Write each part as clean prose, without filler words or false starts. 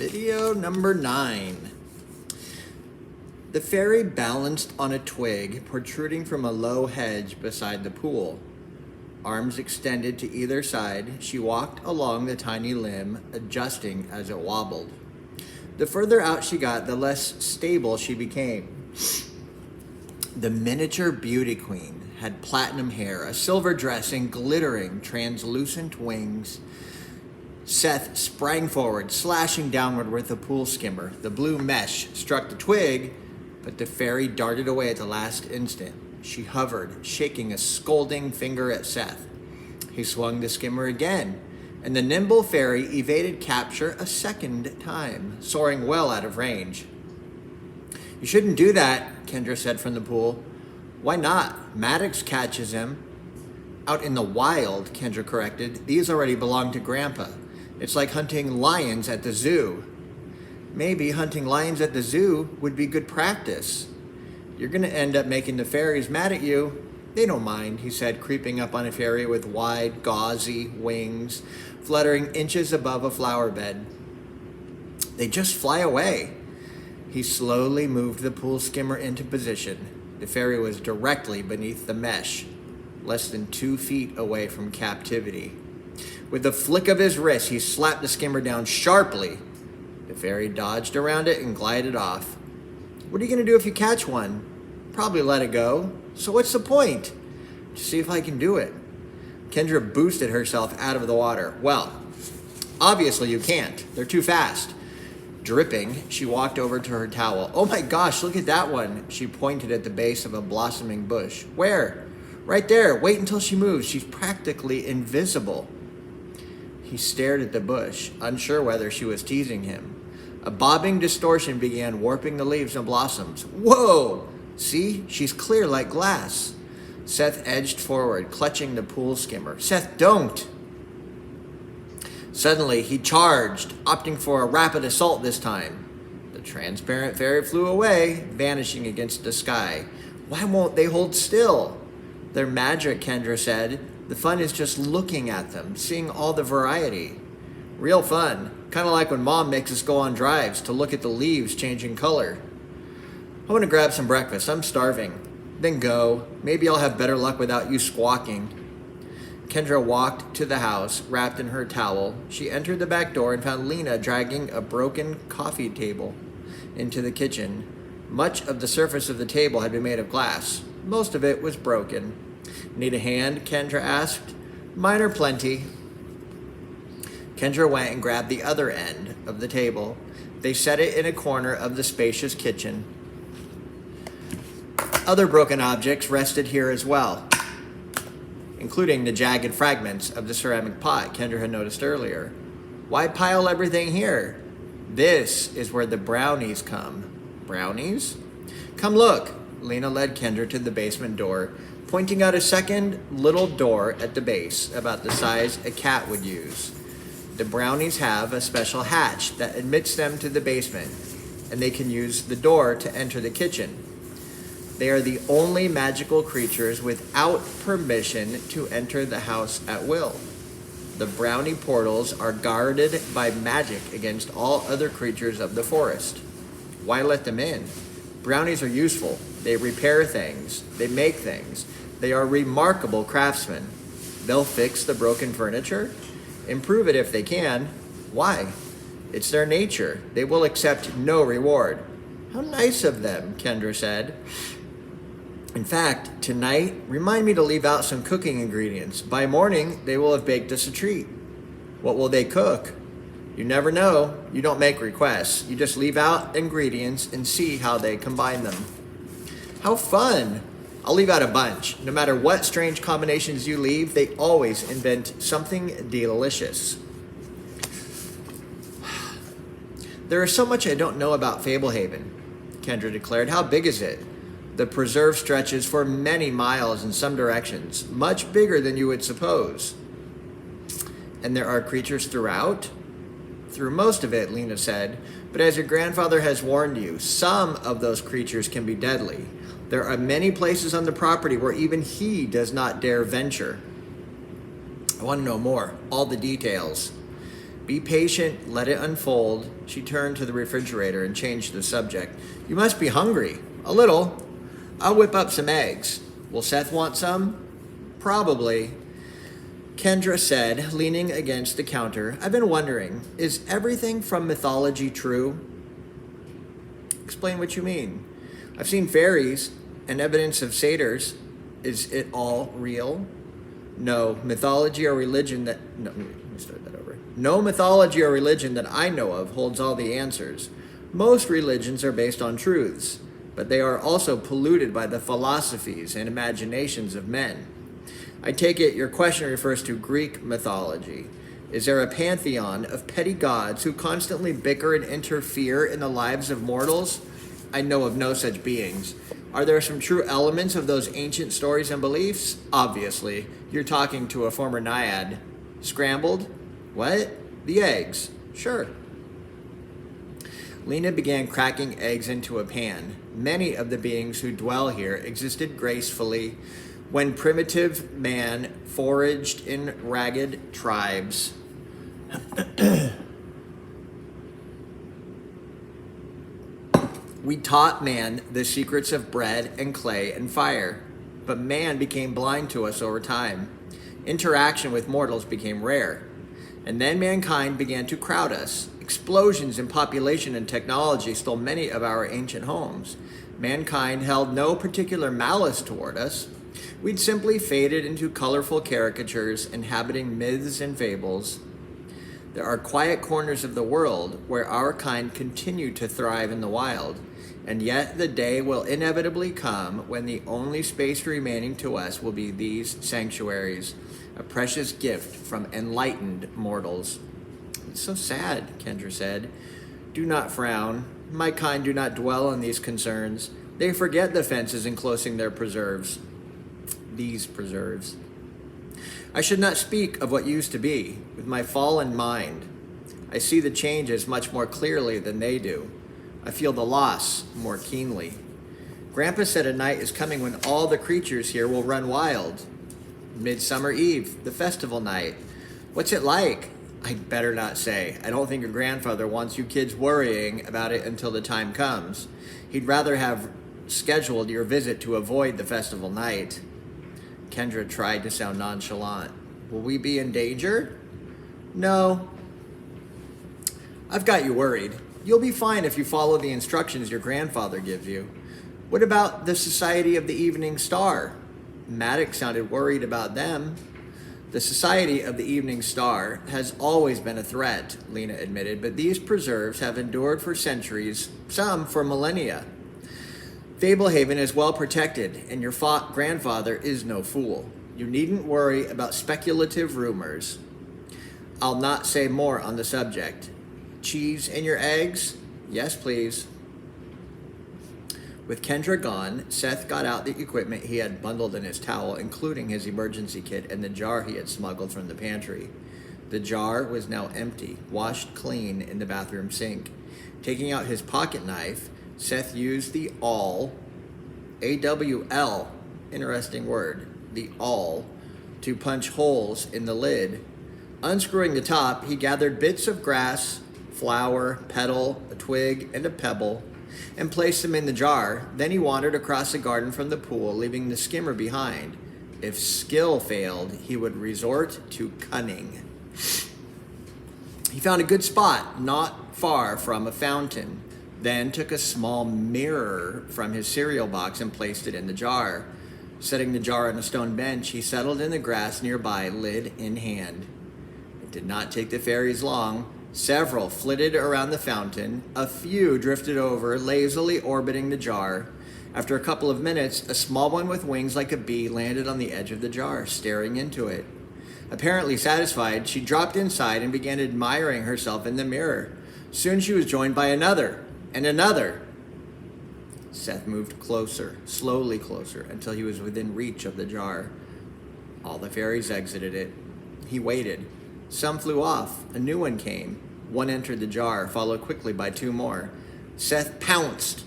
Video number 9. The fairy balanced on a twig protruding from a low hedge beside the pool. Arms extended to either side, she walked along the tiny limb, adjusting as it wobbled. The further out she got, the less stable she became. The miniature beauty queen had platinum hair, a silver dress, and glittering, translucent wings. Seth sprang forward, slashing downward with the pool skimmer. The blue mesh struck the twig, but the fairy darted away at the last instant. She hovered, shaking a scolding finger at Seth. He swung the skimmer again, and the nimble fairy evaded capture a second time, soaring well out of range. "You shouldn't do that," Kendra said from the pool. "Why not? Maddox catches him." "Out in the wild," Kendra corrected. "These already belong to Grandpa. It's like hunting lions at the zoo." "Maybe hunting lions at the zoo would be good practice." "You're going to end up making the fairies mad at you." "They don't mind," he said, creeping up on a fairy with wide, gauzy wings, fluttering inches above a flower bed. "They just fly away." He slowly moved the pool skimmer into position. The fairy was directly beneath the mesh, less than 2 feet away from captivity. With a flick of his wrist, he slapped the skimmer down sharply. The fairy dodged around it and glided off. "What are you going to do if you catch one?" "Probably let it go." "So what's the point?" "To see if I can do it." Kendra boosted herself out of the water. "Well, obviously you can't. They're too fast." Dripping, she walked over to her towel. "Oh my gosh, look at that one." She pointed at the base of a blossoming bush. "Where?" "Right there. Wait until she moves. She's practically invisible." He stared at the bush, unsure whether she was teasing him. A bobbing distortion began warping the leaves and blossoms. "Whoa! See? She's clear like glass." Seth edged forward, clutching the pool skimmer. "Seth, don't!" Suddenly, he charged, opting for a rapid assault this time. The transparent fairy flew away, vanishing against the sky. "Why won't they hold still?" "They're magic," Kendra said. "The fun is just looking at them, seeing all the variety." "Real fun. Kind of like when Mom makes us go on drives to look at the leaves changing color." "I want to grab some breakfast. I'm starving." "Then go. Maybe I'll have better luck without you squawking." Kendra walked to the house, wrapped in her towel. She entered the back door and found Lena dragging a broken coffee table into the kitchen. Much of the surface of the table had been made of glass. Most of it was broken. "Need a hand?" Kendra asked. "Mine are plenty." Kendra went and grabbed the other end of the table. They set it in a corner of the spacious kitchen. Other broken objects rested here as well, including the jagged fragments of the ceramic pot Kendra had noticed earlier. "Why pile everything here?" "This is where the brownies come." "Brownies?" "Come look." Lena led Kendra to the basement door, pointing out a second little door at the base, about the size a cat would use. "The brownies have a special hatch that admits them to the basement, and they can use the door to enter the kitchen. They are the only magical creatures without permission to enter the house at will. The brownie portals are guarded by magic against all other creatures of the forest." "Why let them in?" "Brownies are useful. They repair things. They make things. They are remarkable craftsmen. They'll fix the broken furniture, improve it if they can. Why? It's their nature. They will accept no reward." "How nice of them," Kendra said. "In fact, tonight, remind me to leave out some cooking ingredients. By morning, they will have baked us a treat." "What will they cook?" "You never know. You don't make requests. You just leave out ingredients and see how they combine them." "How fun!" "I'll leave out a bunch. No matter what strange combinations you leave, they always invent something delicious." "There is so much I don't know about Fablehaven," Kendra declared. "How big is it?" "The preserve stretches for many miles in some directions, much bigger than you would suppose." "And there are creatures throughout?" "Through most of it," Lena said. "But as your grandfather has warned you, some of those creatures can be deadly. There are many places on the property where even he does not dare venture." "I want to know more, all the details." Be patient, let it unfold. She turned to the refrigerator and changed the subject. You must be hungry. A little. I'll whip up some eggs. Will Seth want some? Probably. Kendra said, leaning against the counter. I've been wondering, is everything from mythology true? Explain what you mean. I've seen fairies and evidence of satyrs. Is it all real? No mythology or religion that... No, let me start that over. No mythology or religion that I know of holds all the answers. Most religions are based on truths, but they are also polluted by the philosophies and imaginations of men. I take it your question refers to Greek mythology. Is there a pantheon of petty gods who constantly bicker and interfere in the lives of mortals? I know of no such beings. Are there some true elements of those ancient stories and beliefs? Obviously. You're talking to a former naiad. Scrambled? What? The eggs. Sure. Lena began cracking eggs into a pan. Many of the beings who dwell here existed gracefully when primitive man foraged in ragged tribes. We taught man the secrets of bread and clay and fire, but man became blind to us over time. Interaction with mortals became rare, and then mankind began to crowd us. Explosions in population and technology stole many of our ancient homes. Mankind held no particular malice toward us. We'd simply faded into colorful caricatures, inhabiting myths and fables. There are quiet corners of the world where our kind continue to thrive in the wild, and yet the day will inevitably come when the only space remaining to us will be these sanctuaries, a precious gift from enlightened mortals. It's so sad, Kendra said. Do not frown. My kind do not dwell on these concerns. They forget the fences enclosing their preserves. These preserves. I should not speak of what used to be. With my fallen mind, I see the changes much more clearly than they do. I feel the loss more keenly. Grandpa said a night is coming when all the creatures here will run wild. Midsummer Eve, the festival night. What's it like? I'd better not say. I don't think your grandfather wants you kids worrying about it until the time comes. He'd rather have scheduled your visit to avoid the festival night. Kendra tried to sound nonchalant. Will we be in danger? No. I've got you worried. You'll be fine if you follow the instructions your grandfather gives you. What about the Society of the Evening Star? Maddox sounded worried about them. The Society of the Evening Star has always been a threat, Lena admitted, but these preserves have endured for centuries, some for millennia. Fablehaven is well protected, and your grandfather is no fool. You needn't worry about speculative rumors. I'll not say more on the subject. Cheese in your eggs? Yes, please. With Kendra gone, Seth got out the equipment he had bundled in his towel, including his emergency kit and the jar he had smuggled from the pantry. The jar was now empty, washed clean in the bathroom sink. Taking out his pocket knife, Seth used the awl, A-W-L, interesting word, the awl, to punch holes in the lid. Unscrewing the top, he gathered bits of grass, flower, petal, a twig, and a pebble, and placed them in the jar. Then he wandered across the garden from the pool, leaving the skimmer behind. If skill failed, he would resort to cunning. He found a good spot, not far from a fountain, then took a small mirror from his cereal box and placed it in the jar. Setting the jar on a stone bench, he settled in the grass nearby, lid in hand. It did not take the fairies long. Several flitted around the fountain. A few drifted over, lazily orbiting the jar. After a couple of minutes, a small one with wings like a bee landed on the edge of the jar, staring into it. Apparently satisfied, she dropped inside and began admiring herself in the mirror. Soon she was joined by another, and another. Seth moved closer, slowly closer, until he was within reach of the jar. All the fairies exited it. He waited. Some flew off. A new one came. One entered the jar, followed quickly by two more. Seth pounced,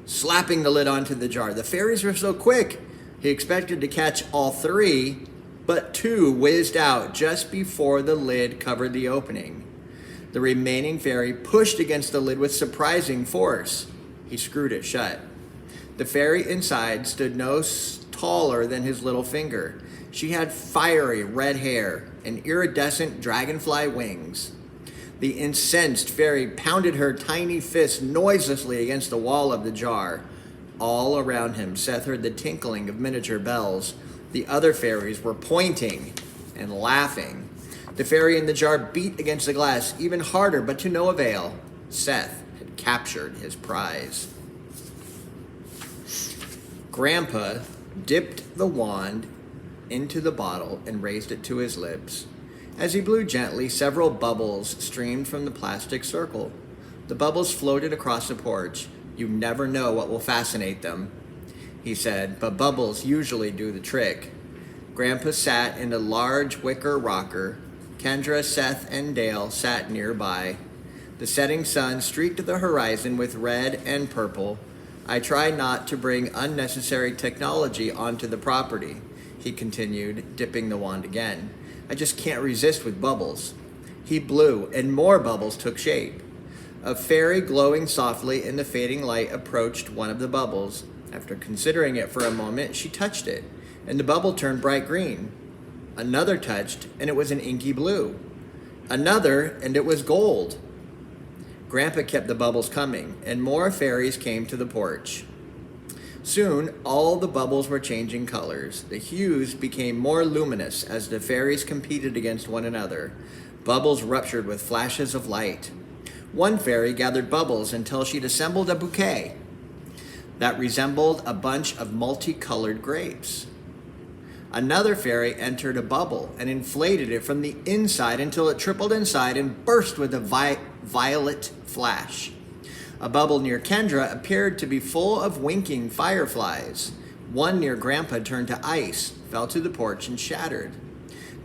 slapping the lid onto the jar. The fairies were so quick. He expected to catch all three, but two whizzed out just before the lid covered the opening. The remaining fairy pushed against the lid with surprising force. He screwed it shut. The fairy inside stood no taller than his little finger. She had fiery red hair and iridescent dragonfly wings. The incensed fairy pounded her tiny fist noiselessly against the wall of the jar. All around him, Seth heard the tinkling of miniature bells. The other fairies were pointing and laughing. The fairy in the jar beat against the glass even harder, but to no avail. Seth had captured his prize. Grandpa dipped the wand into the bottle and raised it to his lips. As he blew gently, several bubbles streamed from the plastic circle. The bubbles floated across the porch. You never know what will fascinate them, he said, but bubbles usually do the trick. Grandpa sat in a large wicker rocker. Kendra, Seth, and Dale sat nearby. The setting sun streaked the horizon with red and purple. I try not to bring unnecessary technology onto the property, he continued, dipping the wand again. I just can't resist with bubbles. He blew, and more bubbles took shape. A fairy glowing softly in the fading light approached one of the bubbles. After considering it for a moment, she touched it, and the bubble turned bright green. Another touched, and it was an inky blue. Another, and it was gold. Grandpa kept the bubbles coming, and more fairies came to the porch. Soon, all the bubbles were changing colors. The hues became more luminous as the fairies competed against one another. Bubbles ruptured with flashes of light. One fairy gathered bubbles until she'd assembled a bouquet that resembled a bunch of multicolored grapes. Another fairy entered a bubble and inflated it from the inside until it tripled inside and burst with a violet flash. A bubble near Kendra appeared to be full of winking fireflies. One near Grandpa turned to ice, fell to the porch, and shattered.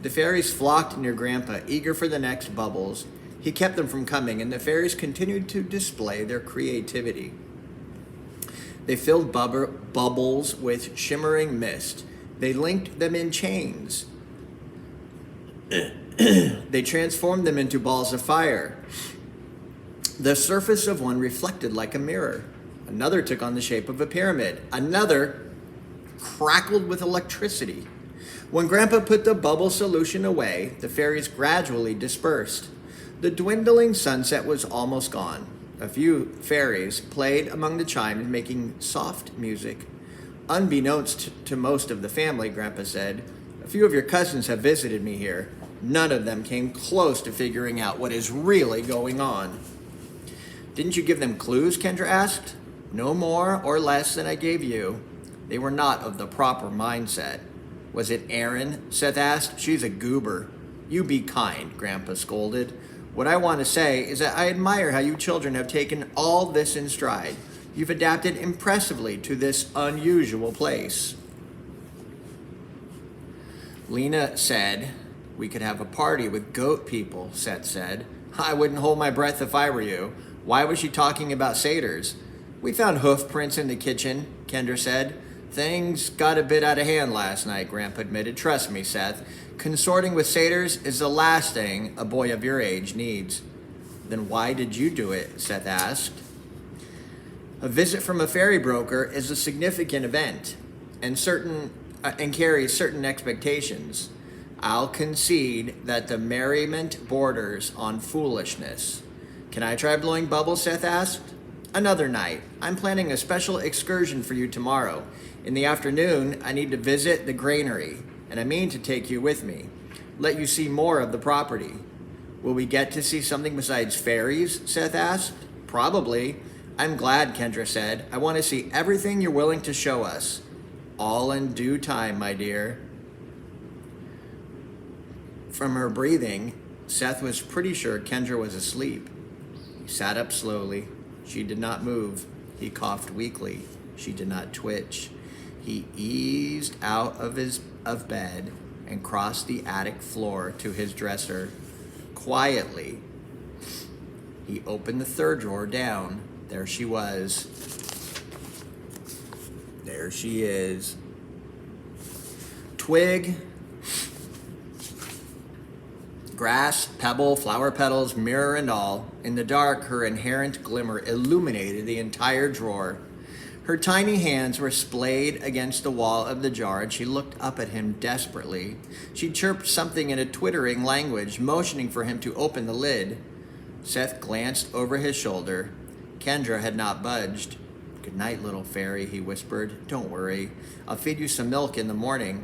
The fairies flocked near Grandpa, eager for the next bubbles. He kept them from coming, and the fairies continued to display their creativity. They filled bubbles with shimmering mist. They linked them in chains. They transformed them into balls of fire. The surface of one reflected like a mirror. Another took on the shape of a pyramid. Another crackled with electricity. When Grandpa put the bubble solution away, the fairies gradually dispersed. The dwindling sunset was almost gone. A few fairies played among the chimes, making soft music. Unbeknownst to most of the family, Grandpa said, a few of your cousins have visited me here. None of them came close to figuring out what is really going on. Didn't you give them clues? Kendra asked. No more or less than I gave you. They were not of the proper mindset. Was it Erin? Seth asked. She's a goober. You be kind, Grandpa scolded. What I want to say is that I admire how you children have taken all this in stride. You've adapted impressively to this unusual place. Lena said we could have a party with goat people, Seth said. I wouldn't hold my breath if I were you. Why was she talking about satyrs? We found hoof prints in the kitchen, Kendra said. Things got a bit out of hand last night, Grandpa admitted. Trust me, Seth. Consorting with satyrs is the last thing a boy of your age needs. Then why did you do it? Seth asked. A visit from a fairy broker is a significant event and carries certain expectations. I'll concede that the merriment borders on foolishness. Can I try blowing bubbles? Seth asked. Another night. I'm planning a special excursion for you tomorrow. In the afternoon, I need to visit the granary, and I mean to take you with me. Let you see more of the property. Will we get to see something besides fairies? Seth asked. Probably. I'm glad, Kendra said. I want to see everything you're willing to show us. All in due time, my dear. From her breathing, Seth was pretty sure Kendra was asleep. He sat up slowly. She did not move. He coughed weakly. She did not twitch. He eased out of bed and crossed the attic floor to his dresser. Quietly, he opened the third drawer down. There she was. There she is. Twig Grass, pebble, flower petals, mirror and all. In the dark, her inherent glimmer illuminated the entire drawer. Her tiny hands were splayed against the wall of the jar, and she looked up at him desperately. She chirped something in a twittering language, motioning for him to open the lid. Seth glanced over his shoulder. Kendra had not budged. "Good night, little fairy," he whispered. "Don't worry. I'll feed you some milk in the morning."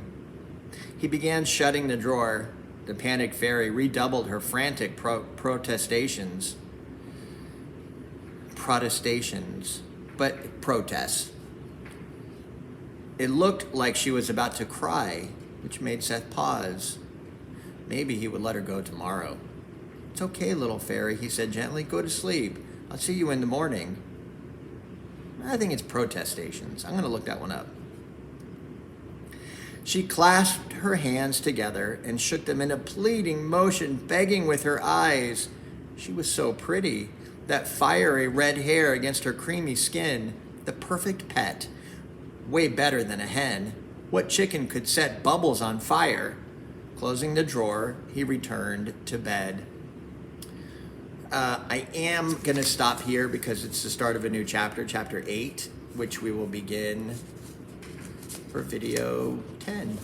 He began shutting the drawer. The panicked fairy redoubled her frantic protests. It looked like she was about to cry, which made Seth pause. Maybe he would let her go tomorrow. "It's okay, little fairy," he said gently. "Go to sleep. I'll see you in the morning." I think it's protestations. I'm going to look that one up. She clasped her hands together and shook them in a pleading motion, begging with her eyes. She was so pretty. That fiery red hair against her creamy skin. The perfect pet. Way better than a hen. What chicken could set bubbles on fire? Closing the drawer, he returned to bed. I am going to stop here because it's the start of a new chapter, chapter 8, which we will begin for video 10.